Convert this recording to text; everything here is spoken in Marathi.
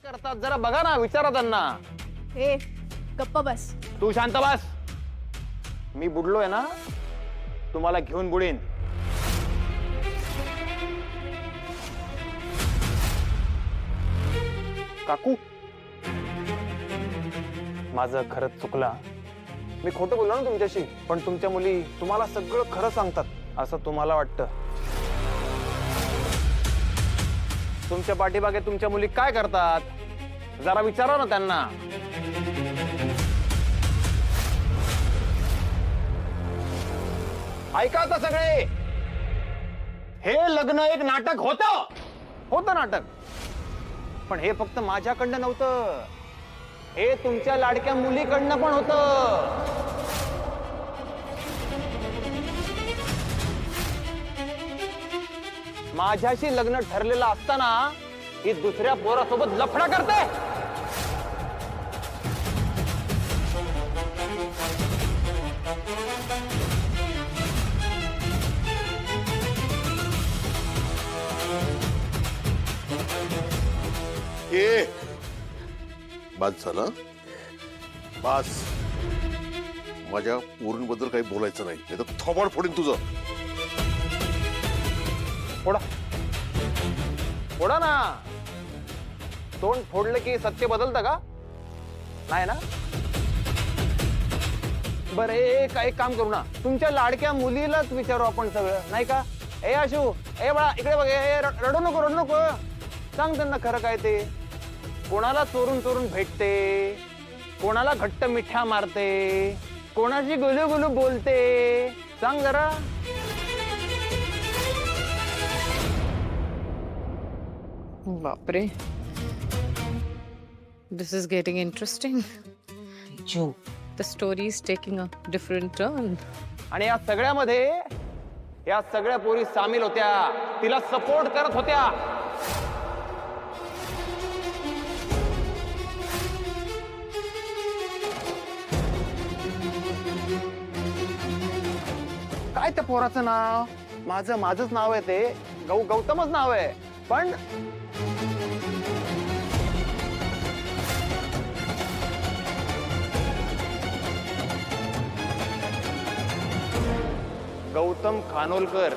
करतात जरा बघा ना, विचारा त्यांना. ए गप्प बस. तू शांत बस. मी बुडलोय ना, तुम्हाला घेऊन बुडीन. काकू, माझं खरंच चुकलं. मी खोटं बोललो ना तुमच्याशी, पण तुमच्या मुली तुम्हाला सगळं खरं सांगतात असं तुम्हाला वाटतं. तुमच्या पाठीमागे तुमच्या मुली काय करतात जरा विचारा ना त्यांना. ऐका आता सगळे, हे लग्न एक नाटक होतं नाटक. पण हे फक्त माझ्याकडनं नव्हतं, हे तुमच्या लाडक्या मुलीकडनं पण होतं. माझ्याशी लग्न ठरलेलं असताना ही दुसऱ्या पोरासोबत लफडा करते. ए बस झालं, बस. माझ्या पोरींबद्दल काही बोलायचं नाही, नाही तर थोबाड फोडीन तुझं. फोडा फोडा ना. तोंड फोडलं की सत्य बदलतं का? नाही ना. बरं एक काम करू ना, तुमच्या लाडक्या मुलीलाच विचारू आपण सगळं, नाही का? ए आशू, ए बाळा इकडे बघ, रडू नको. सांग त्यांना खरं काय ते. कोणाला चोरून चोरून भेटते, कोणाला घट्ट मिठ्या मारते, कोणाशी गुलू बोलते, सांग जरा. बापरे, this is getting interesting. Joe. The story is taking a different turn. आणि या सगळ्यामध्ये या सगळ्या पोरी सामील होत्या, तिला सपोर्ट करत होत्या. काय त्या पोराचं नाव? माझंच नाव आहे ते, गौतमच नाव आहे. पण गौतम खानोलकर